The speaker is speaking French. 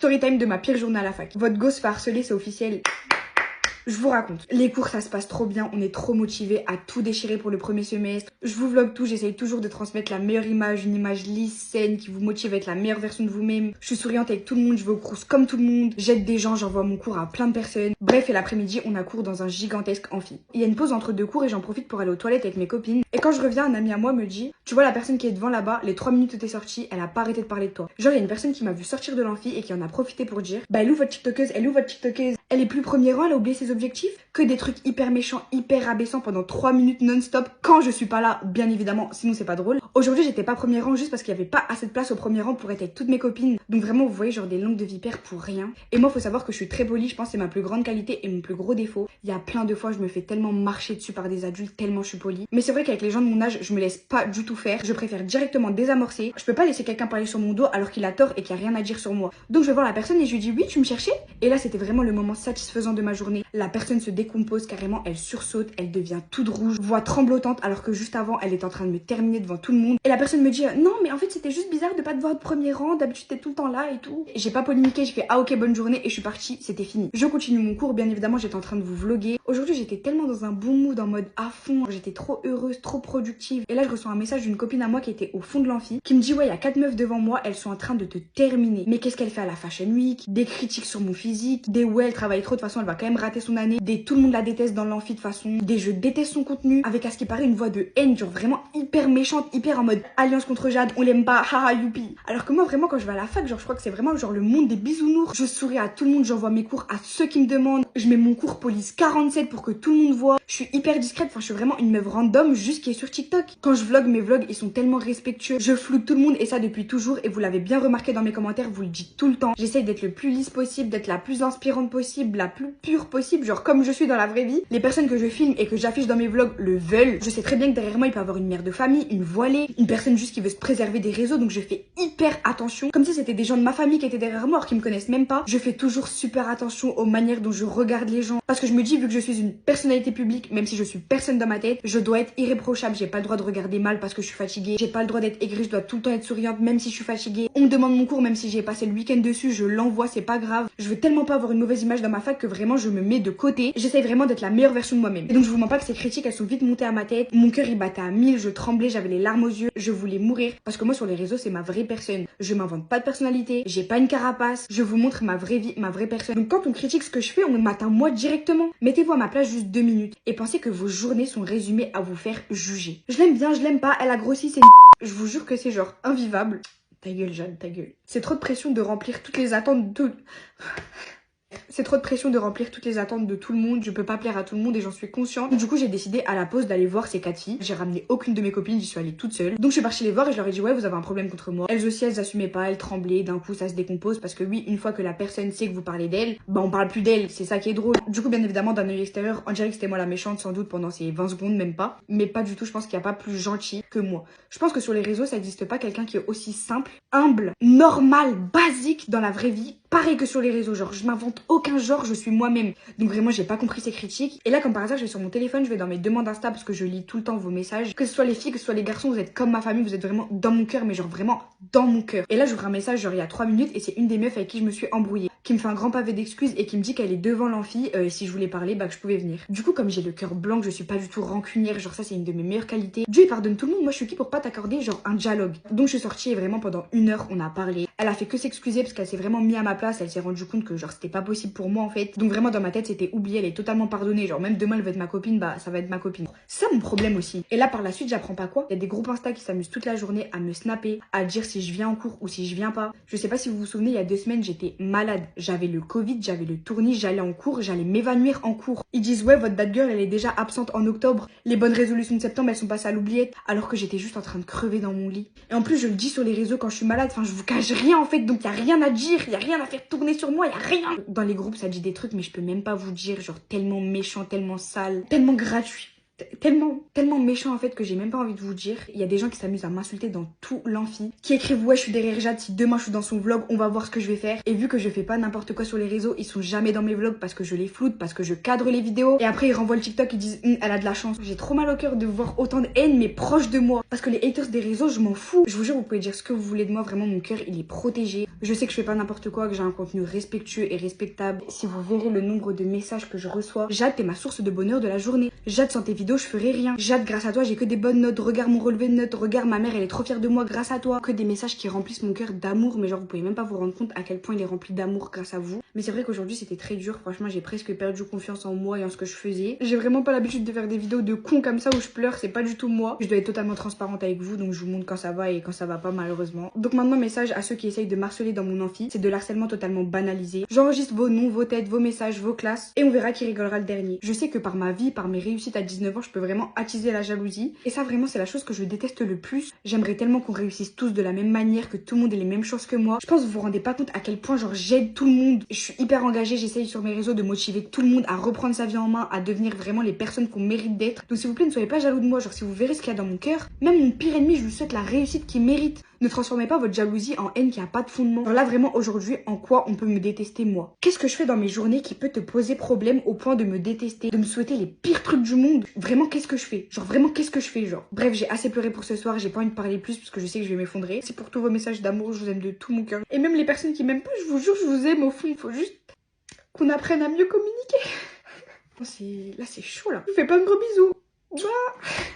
Story time de ma pire journée à la fac. Votre gosse fait harceler, c'est officiel. Je vous raconte, les cours ça se passe trop bien, on est trop motivés à tout déchirer pour le premier semestre. Je vous vlog tout, j'essaye toujours de transmettre la meilleure image, une image lisse, saine, qui vous motive à être la meilleure version de vous-même. Je suis souriante avec tout le monde, je vais au crous comme tout le monde, j'aide des gens, j'envoie mon cours à plein de personnes. Bref, et l'après-midi, on a cours dans un gigantesque amphi. Il y a une pause entre deux cours et j'en profite pour aller aux toilettes avec mes copines. Et quand je reviens, un ami à moi me dit, tu vois la personne qui est devant là-bas, les 3 minutes où t'es sortie, elle a pas arrêté de parler de toi. Genre il y a une personne qui m'a vu sortir de l'amphi et qui en a profité pour dire, bah elle est où votre tiktokeuse, elle est où votre tiktokeuse, elle est plus premier rang, elle a oublié ses objectifs. Que des trucs hyper méchants, hyper abaissants pendant 3 minutes non-stop quand je suis pas là, bien évidemment, sinon c'est pas drôle. Aujourd'hui j'étais pas premier rang juste parce qu'il y avait pas assez de place au premier rang pour être avec toutes mes copines. Donc vraiment vous voyez genre des langues de vipère pour rien. Et moi faut savoir que je suis très polie, je pense que c'est ma plus grande qualité et mon plus gros défaut. Il y a plein de fois je me fais tellement marcher dessus par des adultes tellement je suis polie. Mais c'est vrai qu'avec les gens de mon âge je me laisse pas du tout faire. Je préfère directement désamorcer. Je peux pas laisser quelqu'un parler sur mon dos alors qu'il a tort et qu'il y a rien à dire sur moi. Donc je vais voir la personne et je lui dis oui tu me cherchais. Et là c'était vraiment le moment satisfaisant de ma journée. La personne se décompose carrément, elle sursaute, elle devient toute rouge, voix tremblotante alors que juste avant elle est en train de me terminer devant tout le monde. Et la personne me dit non mais en fait c'était juste bizarre de pas te voir de premier rang, d'habitude t'es tout le temps là et tout. J'ai pas polémiqué, j'ai fait ah ok bonne journée et je suis partie, c'était fini. Je continue mon cours, bien évidemment j'étais en train de vous vlogger. Aujourd'hui j'étais tellement dans un bon mood, en mode à fond, j'étais trop heureuse, trop productive. Et là je reçois un message d'une copine à moi qui était au fond de l'amphi, qui me dit ouais il y a 4 meufs devant moi, elles sont en train de te terminer. Mais qu'est-ce qu'elle fait à la Fashion Week? Des critiques sur mon physique, des ouais elle travaille trop de toute façon elle va quand même rater son année, des tout le monde la déteste dans l'amphi de façon, des je déteste son contenu, avec à ce qui paraît une voix de haine, genre vraiment hyper méchante, hyper en mode alliance contre Jade, on l'aime pas, haha youpi. Alors que moi vraiment quand je vais à la fac, genre je crois que c'est vraiment genre le monde des bisounours. Je souris à tout le monde, j'envoie mes cours à ceux qui me demandent, je mets mon cours police 47 pour que tout le monde voit. Je suis hyper discrète, enfin je suis vraiment une meuf random juste qui est sur TikTok. Quand je vlog, mes vlogs ils sont tellement respectueux, je floute tout le monde et ça depuis toujours et vous l'avez bien remarqué dans mes commentaires, vous le dites tout le temps. J'essaye d'être le plus lisse possible, d'être la plus inspirante possible, la plus pure possible, genre comme je suis dans la vraie vie. Les personnes que je filme et que j'affiche dans mes vlogs le veulent. Je sais très bien que derrière moi il peut y avoir une mère de famille, une voilée, une personne juste qui veut se préserver des réseaux, donc je fais hyper attention. Comme si c'était des gens de ma famille qui étaient derrière moi alors qu'ils me connaissent même pas. Je fais toujours super attention aux manières dont je regarde les gens parce que je me dis vu que je suis une personnalité publique, même si je suis personne dans ma tête, je dois être irréprochable. J'ai pas le droit de regarder mal parce que je suis fatiguée. J'ai pas le droit d'être aigrie, je dois tout le temps être souriante même si je suis fatiguée. On me demande mon cours même si j'ai passé le week-end dessus, je l'envoie, c'est pas grave. Je veux tellement pas avoir une mauvaise image dans ma fac que vraiment je me mets de côté. J'essaye vraiment d'être la meilleure version de moi-même. Et donc je vous mens pas que ces critiques elles sont vite montées à ma tête. Mon cœur il battait à 1000, je tremblais, j'avais les larmes aux yeux, je voulais mourir parce que moi sur les réseaux c'est ma vraie personne. Je m'invente pas de personnalité, j'ai pas une carapace, je vous montre ma vraie vie, ma vraie personne. Donc quand on critique ce que je fais, on m'atteint moi directement. Mettez-vous à ma place juste 2 minutes et pensez que vos journées sont résumées à vous faire juger. Je l'aime bien, je l'aime pas, elle a grossi, c'est une... Je vous jure que c'est genre invivable. Ta gueule Jeanne, ta gueule. C'est trop de pression de remplir toutes les attentes de... C'est trop de pression de remplir toutes les attentes de tout le monde, je peux pas plaire à tout le monde et j'en suis consciente. Du coup j'ai décidé à la pause d'aller voir ces 4 filles. J'ai ramené aucune de mes copines, j'y suis allée toute seule. Donc je suis partie les voir et je leur ai dit ouais vous avez un problème contre moi. Elles aussi elles assumaient pas, elles tremblaient, d'un coup ça se décompose parce que oui une fois que la personne sait que vous parlez d'elle, bah on parle plus d'elle, c'est ça qui est drôle. Du coup bien évidemment d'un œil extérieur on dirait que c'était moi la méchante sans doute pendant ces 20 secondes même pas. Mais pas du tout, je pense qu'il y a pas plus gentil que moi. Je pense que sur les réseaux ça existe pas quelqu'un qui est aussi simple, humble, normal, basique dans la vraie vie. Pareil que sur les réseaux, genre je m'invente aucun genre, je suis moi-même. Donc vraiment j'ai pas compris ces critiques. Et là comme par hasard je vais sur mon téléphone, je vais dans mes demandes Insta parce que je lis tout le temps vos messages. Que ce soit les filles, que ce soit les garçons, vous êtes comme ma famille, vous êtes vraiment dans mon cœur, mais genre vraiment dans mon cœur. Et là j'ouvre un message genre il y a 3 minutes et c'est une des meufs avec qui je me suis embrouillée, qui me fait un grand pavé d'excuses et qui me dit qu'elle est devant l'amphi et si je voulais parler bah que je pouvais venir. Du coup comme j'ai le cœur blanc, que je suis pas du tout rancunière, genre ça c'est une de mes meilleures qualités. Dieu il pardonne tout le monde, moi je suis qui pour pas t'accorder genre un dialogue. Donc je suis sortie et vraiment pendant 1 heure on a parlé. Elle a fait que s'excuser parce qu'elle s'est vraiment mis à ma place, elle s'est rendue compte que genre c'était pas possible pour moi en fait. Donc vraiment dans ma tête c'était oublié, elle est totalement pardonnée, genre même demain elle va être ma copine, bah ça va être ma copine. C'est ça mon problème aussi. Et là par la suite j'apprends pas quoi. Il y a des groupes Insta qui s'amusent toute la journée à me snapper, à dire si je viens en cours ou si je viens pas. Je sais pas si vous vous souvenez, il y a 2 semaines j'étais malade, j'avais le Covid, j'avais le tournis, j'allais en cours, j'allais m'évanouir en cours. Ils disent ouais votre date girl elle est déjà absente en octobre, les bonnes résolutions de septembre elles sont passées à l'oubliette, alors que j'étais juste en train de crever dans mon lit. Et en plus je le dis sur les réseaux quand je suis malade, enfin je vous cache rien en fait, donc y a rien à dire, y a rien à faire tourner sur moi, y a rien. Dans les groupes ça dit des trucs mais je peux même pas vous dire, genre tellement méchant, tellement sale, tellement gratuit. tellement méchant en fait que j'ai même pas envie de vous dire. Il y a des gens qui s'amusent à m'insulter dans tout l'amphi, qui écrivent ouais je suis derrière Jade, si demain je suis dans son vlog on va voir ce que je vais faire. Et vu que je fais pas n'importe quoi sur les réseaux, ils sont jamais dans mes vlogs parce que je les floute, parce que je cadre les vidéos. Et après ils renvoient le TikTok, ils disent elle a de la chance. J'ai trop mal au cœur de voir autant de haine mais proche de moi. Parce que les haters des réseaux je m'en fous. Je vous jure vous pouvez dire ce que vous voulez de moi, vraiment mon cœur il est protégé. Je sais que je fais pas n'importe quoi, que j'ai un contenu respectueux et respectable. Si vous verrez le nombre de messages que je reçois, Jade t'es ma source de bonheur de la journée. Jade sans tes vidéos je ferais rien. Jade grâce à toi j'ai que des bonnes notes, regarde mon relevé de notes, regarde ma mère elle est trop fière de moi grâce à toi. Que des messages qui remplissent mon cœur d'amour, mais genre vous pouvez même pas vous rendre compte à quel point il est rempli d'amour grâce à vous. Mais c'est vrai qu'aujourd'hui c'était très dur, franchement j'ai presque perdu confiance en moi et en ce que je faisais. J'ai vraiment pas l'habitude de faire des vidéos de con comme ça où je pleure, c'est pas du tout moi. Je dois être totalement transparente avec vous donc je vous montre quand ça va et quand ça va pas malheureusement. Donc maintenant message à ceux qui essayent de m'harceler dans mon amphi, c'est de l'harcèlement totalement banalisé. J'enregistre vos noms, vos têtes, vos messages, vos classes et on verra qui rigolera le dernier. Je sais que par ma vie, par mes réussites à 19 ans, je peux vraiment attiser la jalousie. Et ça vraiment c'est la chose que je déteste le plus. J'aimerais tellement qu'on réussisse tous de la même manière, que tout le monde ait les mêmes chances que moi. Je pense que vous vous rendez pas compte à quel point genre j'aide tout le monde. Je suis hyper engagée, j'essaye sur mes réseaux de motiver tout le monde à reprendre sa vie en main, à devenir vraiment les personnes qu'on mérite d'être. Donc s'il vous plaît ne soyez pas jaloux de moi, genre si vous verrez ce qu'il y a dans mon cœur, même mon pire ennemi je lui souhaite la réussite qu'il mérite. Ne transformez pas votre jalousie en haine qui a pas de fondement. Genre là vraiment aujourd'hui en quoi on peut me détester moi? Qu'est-ce que je fais dans mes journées qui peut te poser problème au point de me détester, de me souhaiter les pires trucs du monde? Vraiment qu'est-ce que je fais? Genre vraiment qu'est-ce que je fais genre? Bref j'ai assez pleuré pour ce soir, j'ai pas envie de parler plus parce que je sais que je vais m'effondrer. C'est pour tous vos messages d'amour, je vous aime de tout mon cœur. Et même les personnes qui m'aiment pas, je vous jure je vous aime au fond, il faut juste qu'on apprenne à mieux communiquer. Là c'est chaud là. Je vous fais plein de gros bisous. Bye.